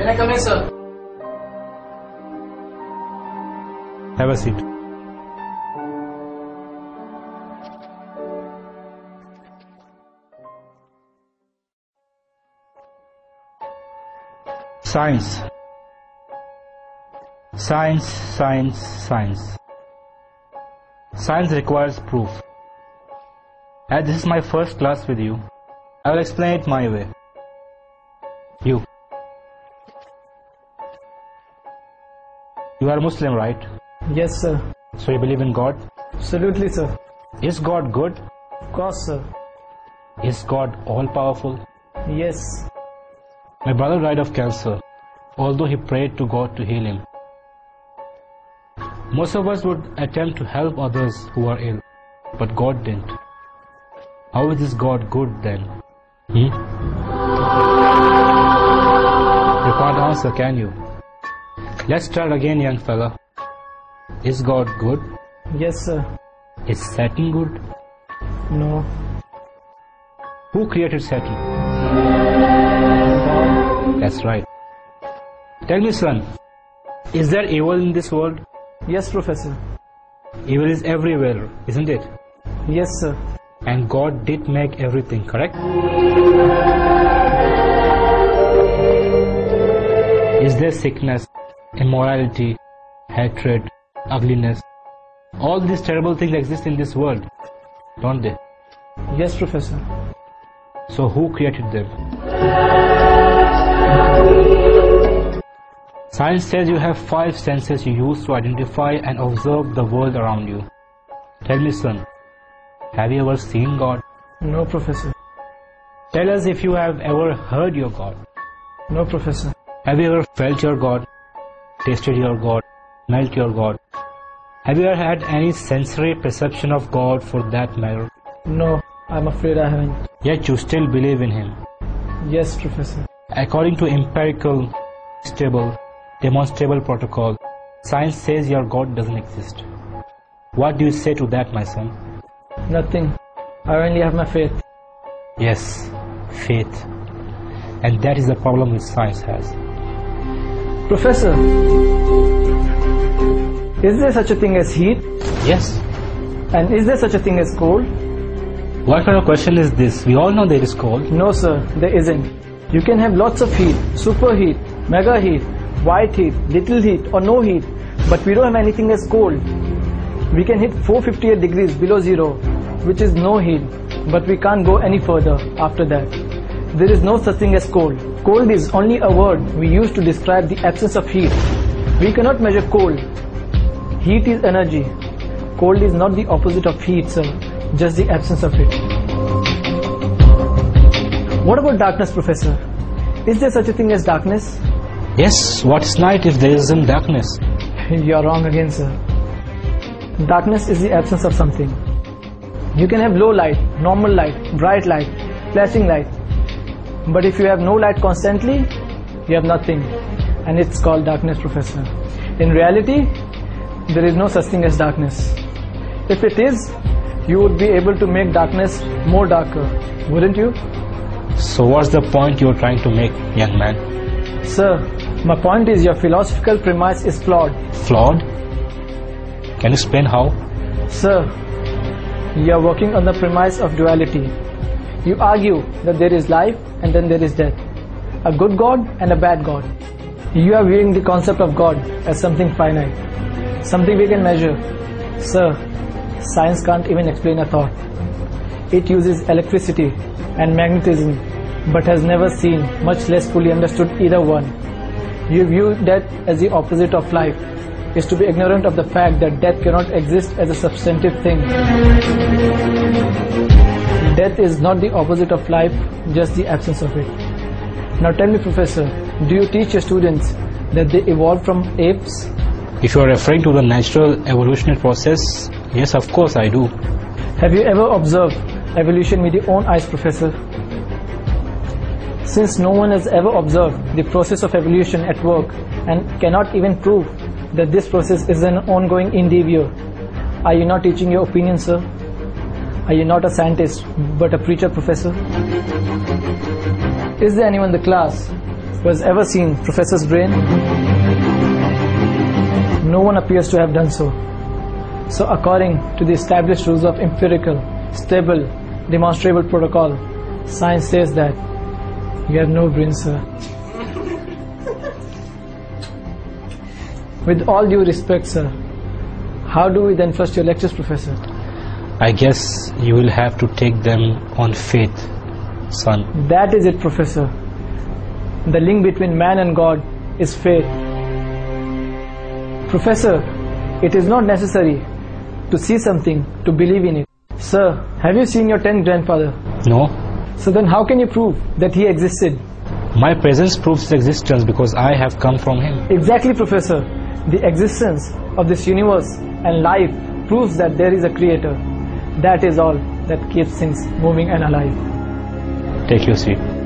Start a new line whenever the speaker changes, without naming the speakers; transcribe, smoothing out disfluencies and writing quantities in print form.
Can I come in, sir?
Have a seat. Science. Science, science, science. Science requires proof. As this is my first class with you, I will explain it my way. You are a Muslim, right?
Yes, sir.
So you believe in God?
Absolutely, sir.
Is God good?
Of course, sir.
Is God all-powerful?
Yes.
My brother died of cancer, although he prayed to God to heal him. Most of us would attempt to help others who are ill, but God didn't. How is this God good then? You can't answer, can you? Let's start again, young fella. Is God good?
Yes, sir.
Is Satan good?
No.
Who created Satan? That's right. Tell me, son, is there evil in this world?
Yes, Professor.
Evil is everywhere, isn't it?
Yes, sir.
And God did make everything, correct? Is there sickness, immorality, hatred, ugliness? All these terrible things exist in this world, don't they?
Yes, Professor.
So who created them? Science says you have 5 senses you use to identify and observe the world around you. Tell me, son, have you ever seen God?
No, Professor.
Tell us if you have ever heard your God.
No, Professor.
Have you ever felt your God, tasted your God, smelt your God? Have you ever had any sensory perception of God for that matter?
No, I'm afraid I haven't.
Yet you still believe in Him.
Yes, Professor.
According to empirical, stable, demonstrable protocol, science says your God doesn't exist. What do you say to that, my son?
Nothing. I only have my faith.
Yes, faith. And that is the problem which science has.
Professor, is there such a thing as heat?
Yes.
And is there such a thing as cold?
What kind of question is this? We all know there is cold.
No, sir, there isn't. You can have lots of heat, superheat, mega heat, white heat, little heat or no heat, but we don't have anything as cold. We can hit 458 degrees below zero, which is no heat, but we can't go any further after that. There is no such thing as cold. Cold is only a word we use to describe the absence of heat. We cannot measure cold. Heat is energy. Cold is not the opposite of heat, sir, just the absence of it. What about darkness, Professor? Is there such a thing as darkness?
Yes, what is night if there isn't darkness?
You are wrong again, sir. Darkness is the absence of something. You can have low light, normal light, bright light, flashing light. But if you have no light constantly, you have nothing. And it's called darkness, Professor. In reality, there is no such thing as darkness. If it is, you would be able to make darkness more darker, wouldn't you?
So what's the point you're trying to make, young man?
Sir, my point is your philosophical premise is flawed.
Flawed? Can you explain how?
Sir, you are working on the premise of duality. You argue that there is life and then there is death. A good God and a bad God. You are viewing the concept of God as something finite, something we can measure. Sir, science can't even explain a thought. It uses electricity and magnetism, but has never seen, much less fully understood either one. You view death as the opposite of life, is to be ignorant of the fact that death cannot exist as a substantive thing. Death is not the opposite of life, just the absence of it. Now tell me, Professor, do you teach your students that they evolved from apes?
If you are referring to the natural evolutionary process, yes, of course I do.
Have you ever observed evolution with your own eyes, Professor? Since no one has ever observed the process of evolution at work and cannot even prove that this process is an ongoing endeavor, are you not teaching your opinion, sir? Are you not a scientist but a preacher, Professor? Is there anyone in the class who has ever seen Professor's brain? No one appears to have done so. So according to the established rules of empirical, stable, demonstrable protocol, science says that you have no brain, sir. With all due respect, sir, how do we then trust your lectures, Professor?
I guess you will have to take them on faith, son.
That is it, Professor. The link between man and God is faith. Professor, it is not necessary to see something to believe in it. Sir, have you seen your 10th grandfather?
No.
So then how can you prove that he existed?
My presence proves his existence because I have come from him.
Exactly, Professor. The existence of this universe and life proves that there is a creator. That is all that keeps things moving and alive.
Take your seat.